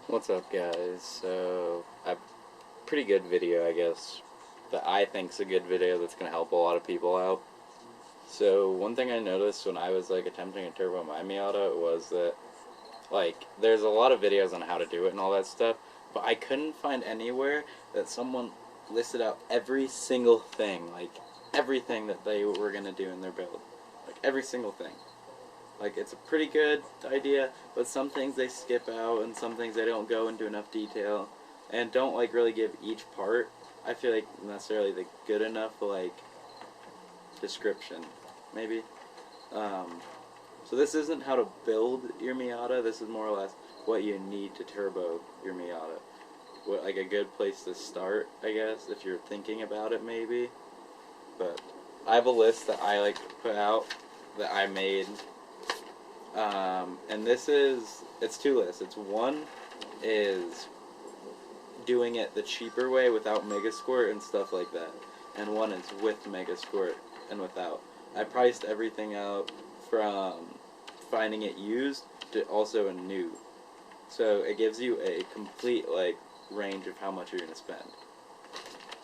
What's up, guys? So, a pretty good video, I guess, that I think's a good video that's gonna help a lot of people out. So, one thing I noticed when I was like attempting to turbo my Miata was that there's a lot of videos on how to do it and all that stuff, but I couldn't find anywhere that someone listed out every single thing, everything that they were gonna do in their build, every single thing. It's a pretty good idea, but some things they skip out, and some things they don't go into enough detail, and don't really give each part. I feel like necessarily the good enough description, maybe. Um, so this isn't how to build your Miata. This is more or less what you need to turbo your Miata. What a good place to start, I guess, if you're thinking about it, maybe. But I have a list that I put out that I made. And it's two lists. It's one is doing it the cheaper way without Mega Squirt and stuff like that. And one is with Mega Squirt and without. I priced everything out from finding it used to also a new. So it gives you a complete range of how much you're going to spend.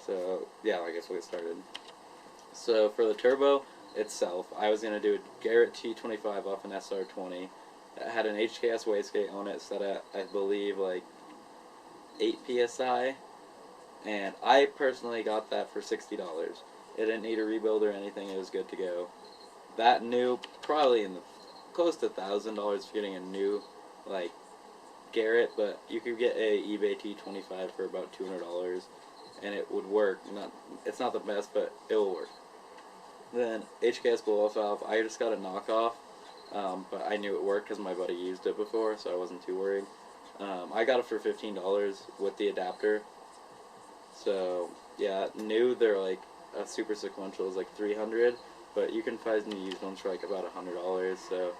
So yeah, I guess we'll get started. So for the turbo itself, I was going to do a Garrett T25 off an SR20. It had an HKS wastegate on it set at, I believe, 8 PSI. And I personally got that for $60. It didn't need a rebuild or anything. It was good to go. That new, probably in the close to $1,000 for getting a new, Garrett, but you could get a eBay T25 for about $200, and it would work. It's not the best, but it will work. Then HKS blow-off valve, I just got a knockoff, but I knew it worked because my buddy used it before, so I wasn't too worried. I got it for $15 with the adapter. So yeah, new they're a super sequential is $300, but you can find new used ones for about $100. So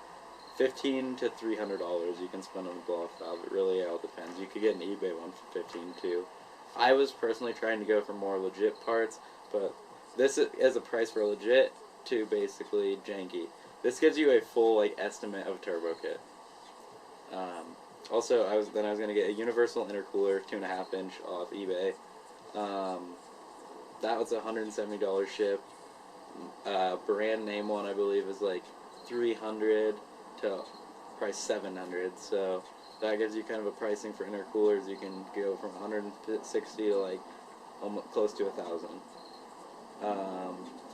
$15 to $300 you can spend on a blow-off valve. It really all depends. You could get an eBay one for $15 too. I was personally trying to go for more legit parts, but this is a price for legit to basically janky. This gives you a full estimate of turbo kit. Also, I was going to get a universal intercooler 2.5 inch off eBay. That was $170 ship. Brand name one I believe is $300 to price $700. So that gives you kind of a pricing for intercoolers. You can go from $160 to almost close to $1,000.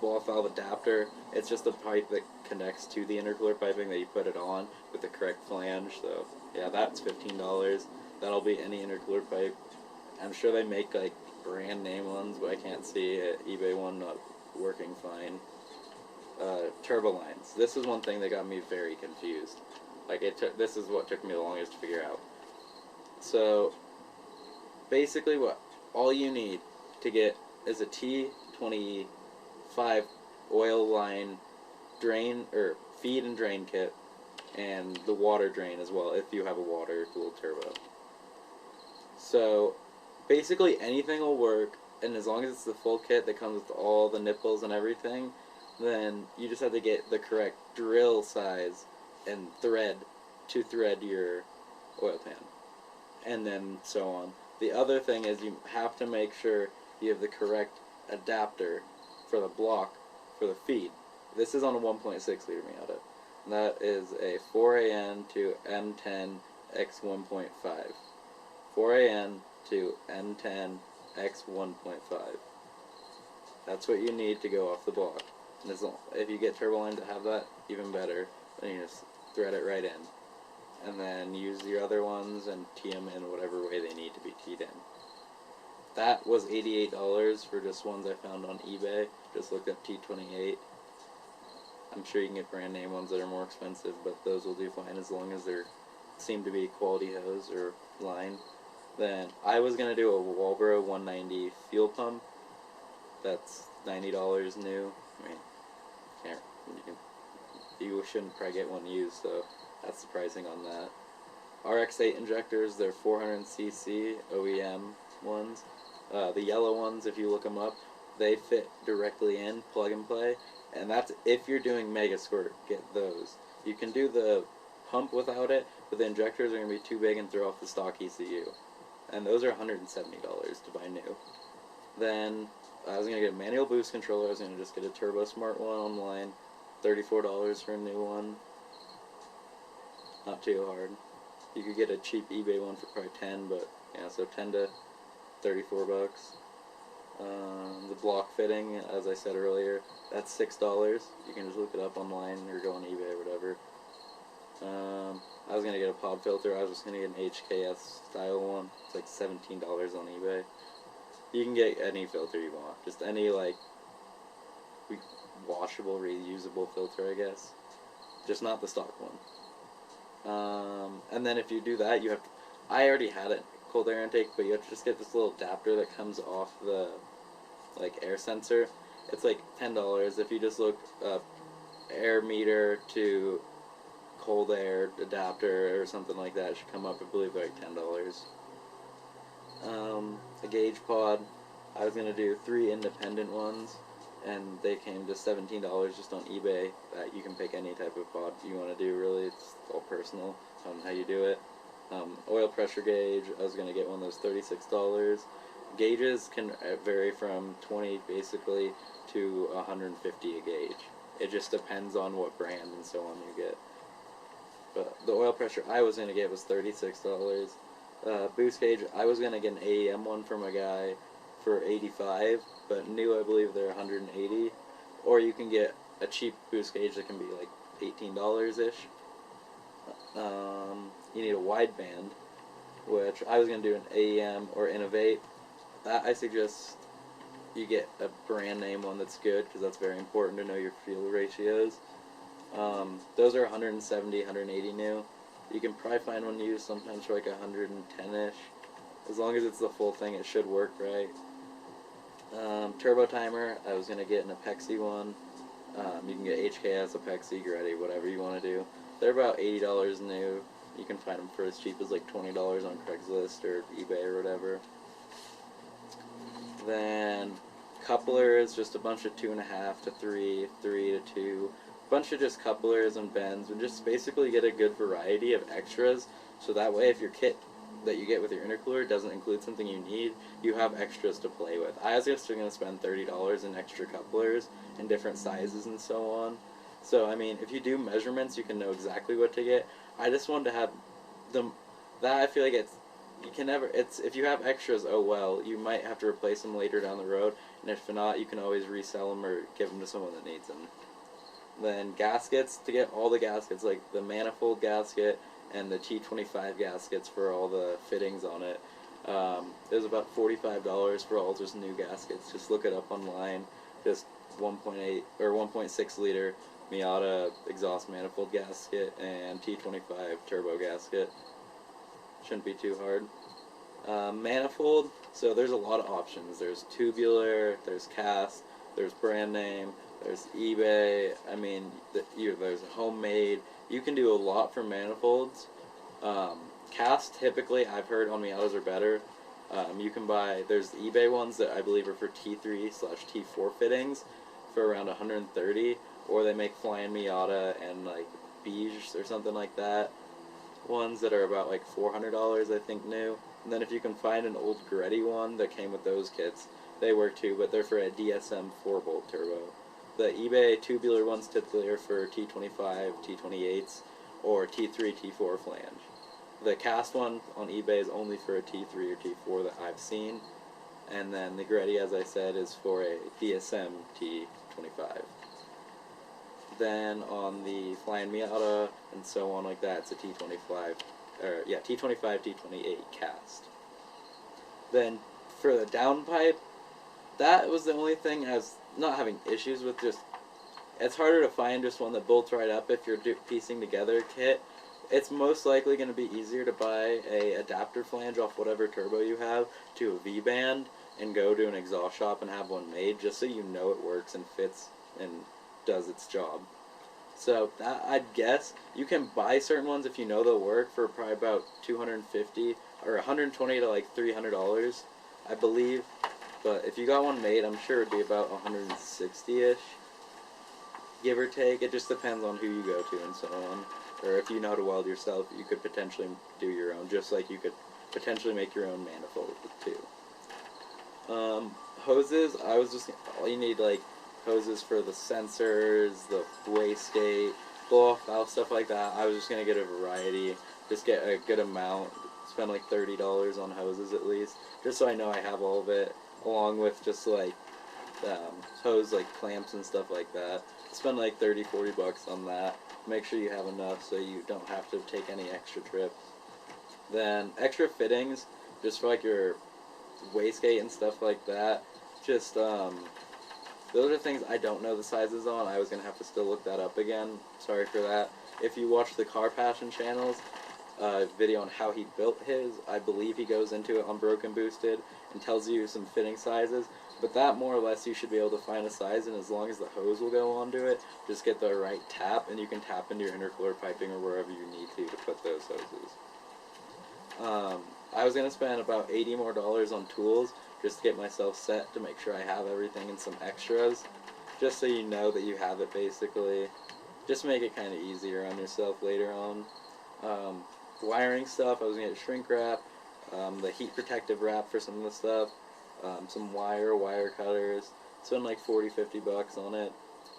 Blow-off valve adapter. It's just a pipe that connects to the intercooler piping that you put it on with the correct flange. So yeah, that's $15. That'll be any intercooler pipe. I'm sure they make brand name ones, but I can't see an eBay one not working fine. Turbo lines. This is one thing that got me very confused. This is what took me the longest to figure out. So basically, all you need to get is a T25 oil line drain or feed and drain kit, and the water drain as well if you have a water-cooled turbo. So basically anything will work, and as long as it's the full kit that comes with all the nipples and everything, then you just have to get the correct drill size and thread to thread your oil pan, and then so on. The other thing is you have to make sure you have the correct adapter for the block for the feed. This is on a 1.6 liter Miata. That is a 4AN to M10 X 1.5. 4AN to M10 X 1.5. That's what you need to go off the block. And if you get turbo lines that have that, even better. Then you just thread it right in. And then use your other ones and tee them in whatever way they need to be teed in. That was $88 for just ones I found on eBay. Just looked up T28. I'm sure you can get brand name ones that are more expensive, but those will do fine as long as they seem to be quality hose or line. Then I was going to do a Walbro 190 fuel pump. That's $90 new. I mean, you shouldn't probably get one used, so that's the pricing on that. RX-8 injectors, they're 400cc OEM ones. The yellow ones, if you look them up, they fit directly in, plug and play, and that's if you're doing Mega Squirt, get those. You can do the pump without it, but but the injectors are going to be too big and throw off the stock ECU. And those are $170 to buy new. Then I was going to get a manual boost controller. I was going to just get a Turbo Smart one online. $34 for a new one. Not too hard. You could get a cheap eBay one for probably 10, but yeah, so 10 to 34 bucks. The block fitting, as I said earlier, that's $6. You can just look it up online or go on eBay or whatever. I was going to get a pop filter. I was just going to get an HKS style one. It's like $17 on eBay. You can get any filter you want. Just any, like, washable, reusable filter, I guess. Just not the stock one. And then if you do that, you have to, I already had it, cold air intake, but you have to just get this little adapter that comes off the, like, air sensor. It's like $10. If you just look up air meter to cold air adapter or something like that, it should come up, I believe, like $10. A gauge pod, I was going to do 3 independent ones, and they came to $17 just on eBay. That you can pick any type of pod you want to do, really. It's all personal on how you do it. Oil pressure gauge, I was going to get one of those, $36. Gauges can vary from 20 basically to 150 a gauge. It just depends on what brand and so on you get. But the oil pressure I was going to get was $36. Boost gauge, I was going to get an AEM one from a guy for $85, but new I believe they're $180. Or you can get a cheap boost gauge that can be like $18-ish. You need a wideband, which I was going to do an AEM or Innovate. I suggest you get a brand name one that's good, because that's very important to know your fuel ratios. Those are 170, 180 new. You can probably find one used sometimes for like 110-ish. As long as it's the full thing, it should work right. Turbo timer, I was going to get an Apexi one. You can get HKS, Apexi, Greddy, whatever you want to do. They're about $80 new. You can find them for as cheap as like $20 on Craigslist or eBay or whatever. Then couplers, just a bunch of 2.5 to 3, 3 to 2. Bunch of just couplers and bends, and just basically get a good variety of extras, so that way if your kit that you get with your intercooler doesn't include something you need, you have extras to play with. I was just going to spend $30 in extra couplers in different sizes and so on. So, I mean, if you do measurements, you can know exactly what to get. I just wanted to have them, that I feel like it's, you can never, it's, if you have extras, oh well, you might have to replace them later down the road, and if not, you can always resell them or give them to someone that needs them. Then gaskets, to get all the gaskets, like the Manifold gasket and the T25 gaskets for all the fittings on it. It was about $45 for all just new gaskets. Just look it up online. Just 1.8 or 1.6 liter Miata exhaust manifold gasket and T25 turbo gasket. Shouldn't be too hard. Manifold, so there's a lot of options. There's tubular, there's cast, there's brand name, there's eBay, I mean, there's homemade. You can do a lot for manifolds. Cast, typically, I've heard on Miatas are better. You can buy, there's the eBay ones that I believe are for T3/T4 fittings for around $130, or they make Flying Miata and like Beige or something like that. Ones that are about like $400, I think, new. And then if you can find an old Greddy one that came with those kits, they work too, but they're for a DSM 4-bolt turbo. The eBay tubular ones typically are for T25, T28s, or T3, T4 flange. The cast one on eBay is only for a T3 or T4 that I've seen, and then the Greddy, as I said, is for a DSM T25. Then on the Flying Miata and so on like that, it's a T25, or yeah, T25, T28 cast. Then for the downpipe, that was the only thing I was not having issues with. Just, it's harder to find just one that bolts right up if you're piecing together a kit. It's most likely going to be easier to buy a adapter flange off whatever turbo you have to a V-band and go to an exhaust shop and have one made, just so you know it works and fits and does its job. So that, I'd guess you can buy certain ones if you know they'll work for probably about $250 or $120 to like $300, I believe. But if you got one made, I'm sure it'd be about 160-ish, give or take. It just depends on who you go to and so on. or if you know how to weld yourself, you could potentially do your own, just like you could potentially make your own manifold too. Hoses, all you need, like, hoses for the sensors, the wastegate, blow-off valve, stuff like that. I was just going to get a variety, just get a good amount, spend like $30 on hoses at least, just so I know I have all of it, along with just like hose, like clamps and stuff like that. Spend like 30-40 bucks on that. Make sure you have enough so you don't have to take any extra trips. Then extra fittings, just for like your wastegate and stuff like that. Just those are things I don't know the sizes on. I was gonna have to still look that up again. Sorry for that. If you watch the Car Passion channel's video on how he built his, I believe he goes into it on Broken Boosted and tells you some fitting sizes. But that, more or less, you should be able to find a size, and as long as the hose will go onto it, just get the right tap, and you can tap into your intercooler piping or wherever you need to put those hoses. I was going to spend about $80 more on tools just to get myself set, to make sure I have everything and some extras, just so you know that you have it, basically. Just make it kind of easier on yourself later on. Wiring stuff, I was going to get shrink wrap, the heat protective wrap for some of the stuff, some wire cutters, spend like 40-50 bucks on it.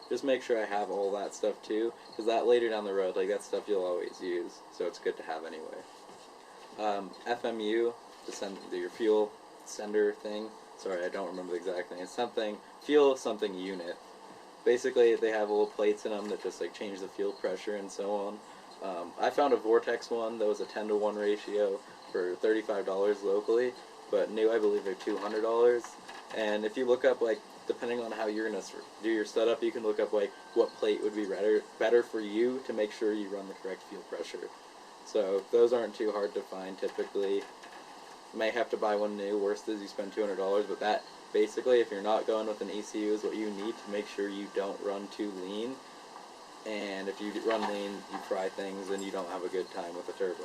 Just make sure I have all that stuff too, because that later down the road, like, that stuff you'll always use, so it's good to have anyway. FMU, to send your fuel sender thing. Sorry, I don't remember the exact thing. It's something, fuel something unit. Basically, they have little plates in them that just like change the fuel pressure and so on. I found a Vortex one that was a 10-to-1 ratio for $35 locally, but new, I believe they're $200. And if you look up, like, depending on how you're going to do your setup, you can look up like what plate would be better for you to make sure you run the correct fuel pressure. So those aren't too hard to find typically. You may have to buy one new. Worst is you spend $200, but that, basically, if you're not going with an ECU, is what you need to make sure you don't run too lean. And if you run lean, you fry things and you don't have a good time with a turbo.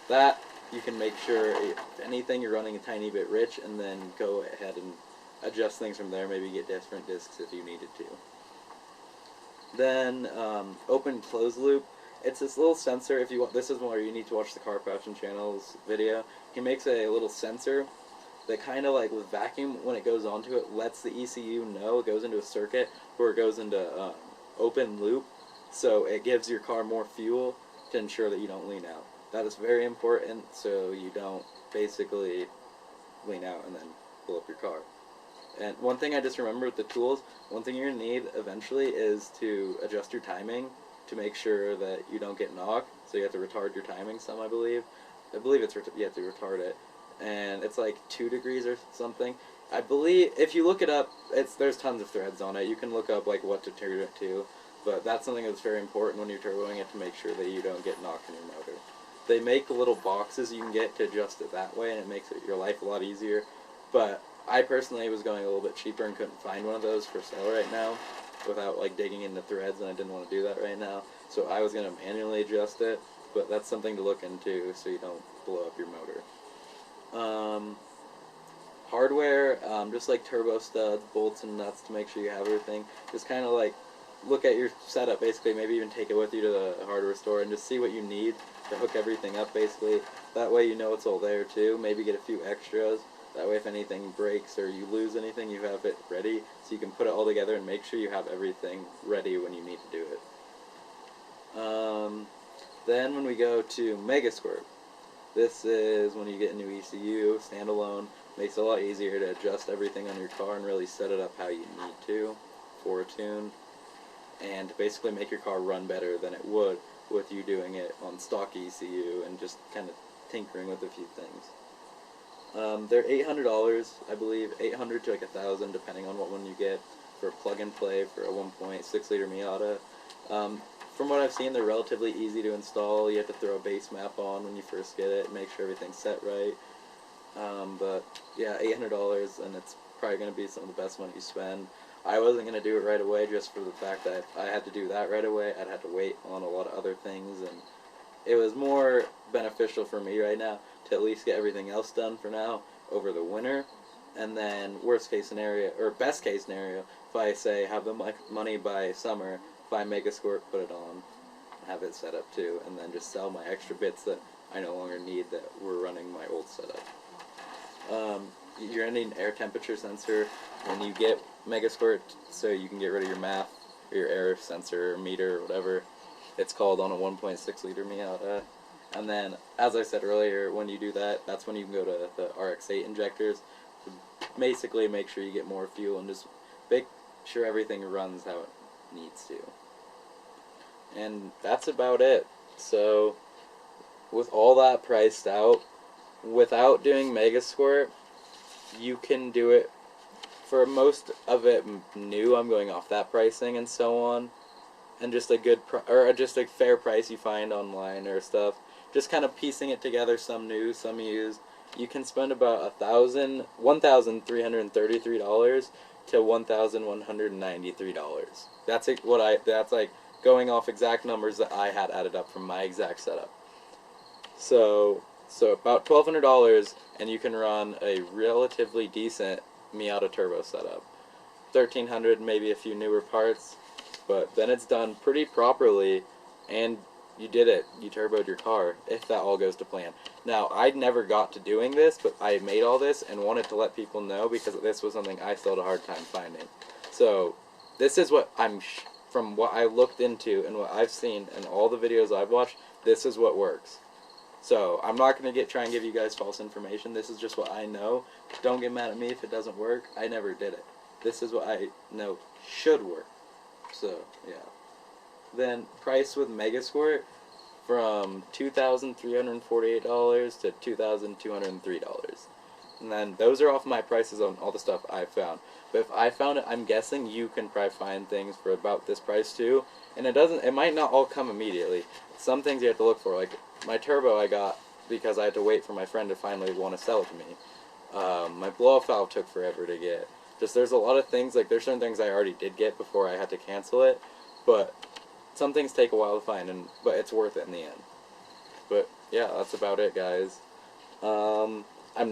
That, you can make sure, if anything, you're running a tiny bit rich, and then go ahead and adjust things from there. Maybe get different discs if you needed to. Then open close loop. It's this little sensor. If you want, this is where you need to watch the Car Passion channel's video. He makes a little sensor that kind of, like, with vacuum, when it goes onto it, lets the ECU know. It goes into a circuit where it goes into open loop, so it gives your car more fuel to ensure that you don't lean out. That is very important, so you don't basically lean out and then blow up your car. And one thing I just remembered with the tools, one thing you're going to need eventually is to adjust your timing to make sure that you don't get knocked. So you have to retard your timing some, I believe. I believe it's you have to retard it. And it's like 2 degrees or something. I believe, if you look it up, there's tons of threads on it. You can look up like what to turn it to. But that's something that's very important when you're turboing it, to make sure that you don't get knocked in your motor. They make little boxes you can get to adjust it that way, and it makes your life a lot easier. But I personally was going a little bit cheaper and couldn't find one of those for sale right now without like digging into threads, and I didn't want to do that right now. So I was going to manually adjust it, but that's something to look into so you don't blow up your motor. Hardware, just like turbo studs, bolts and nuts to make sure you have everything. Just kind of like look at your setup, basically. Maybe even take it with you to the hardware store and just see what you need to hook everything up, basically. That way you know it's all there too. Maybe get a few extras. That way if anything breaks or you lose anything, you have it ready, so you can put it all together and make sure you have everything ready when you need to do it. Then when we go to Mega Squirt, this is when you get a new ECU, standalone. Makes it a lot easier to adjust everything on your car and really set it up how you need to for a tune, and basically make your car run better than it would with you doing it on stock ECU and just kind of tinkering with a few things. They're $800, I believe, $800 to like $1,000 depending on what one you get for a plug-and-play for a 1.6-liter Miata. From what I've seen, they're relatively easy to install. You have to throw a base map on when you first get it, make sure everything's set right. But yeah, $800, and it's probably going to be some of the best money you spend. I wasn't going to do it right away just for the fact that if I had to do that right away, I'd have to wait on a lot of other things, and it was more beneficial for me right now to at least get everything else done for now over the winter, and then worst case scenario, or best case scenario, if I say have the money by summer, if I make a squirt, put it on, have it set up to, and then just sell my extra bits that I no longer need that were running my old setup. You're gonna need an air temperature sensor when you get Megasquirt, so you can get rid of your math or your air sensor or meter or whatever it's called on a 1.6 liter Miata. And then, as I said earlier, when you do that, that's when you can go to the RX-8 injectors to basically make sure you get more fuel and just make sure everything runs how it needs to. And that's about it. So, with all that priced out, without doing Megasquirt, you can do it for most of it new. I'm going off that pricing and so on, and just a good or just a fair price you find online or stuff. Just kind of piecing it together, some new, some used. You can spend about $1,333 to $1,193. That's it. That's like going off exact numbers that I had added up from my exact setup. So about $1,200, and you can run a relatively decent Miata turbo setup. $1,300, maybe a few newer parts, but then it's done pretty properly, and you did it. You turboed your car, if that all goes to plan. Now, I never got to doing this, but I made all this and wanted to let people know because this was something I still had a hard time finding. So, this is what from what I looked into and what I've seen and all the videos I've watched, this is what works. So, I'm not going to try and give you guys false information. This is just what I know. Don't get mad at me if it doesn't work. I never did it. This is what I know should work. So, yeah. Then, price with Megasquirt from $2,348 to $2,203. And then, those are off my prices on all the stuff I found. But if I found it, I'm guessing you can probably find things for about this price too. And it might not all come immediately. Some things you have to look for, like my turbo I got because I had to wait for my friend to finally want to sell it to me. My blow-off valve took forever to get. Just there's a lot of things, like there's certain things I already did get before I had to cancel it, but some things take a while to find, but it's worth it in the end. But yeah, that's about it, guys. I'm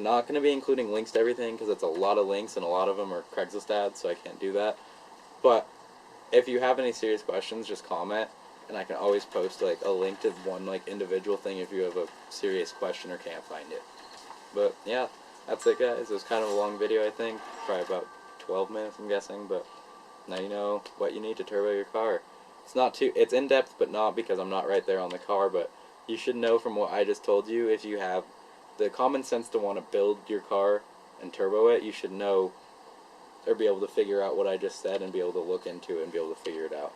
not going to be including links to everything because it's a lot of links and a lot of them are Craigslist ads, so I can't do that. But if you have any serious questions, just comment, and I can always post like a link to one like individual thing if you have a serious question or can't find it. But yeah, that's it, guys. It was kind of a long video, I think, probably about 12 minutes, I'm guessing. But now you know what you need to turbo your car. It's in depth, but not because I'm not right there on the car. But you should know from what I just told you, if you have the common sense to want to build your car and turbo it, you should know or be able to figure out what I just said and be able to look into it and be able to figure it out.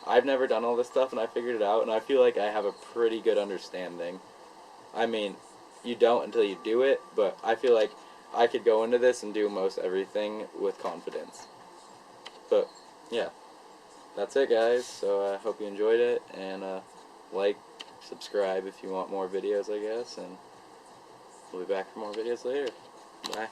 I've never done all this stuff, and I figured it out, and I feel like I have a pretty good understanding. I mean, you don't until you do it, but I feel like I could go into this and do most everything with confidence. But, yeah. That's it, guys. So I hope you enjoyed it, and like, subscribe if you want more videos, I guess, and we'll be back for more videos later. Bye.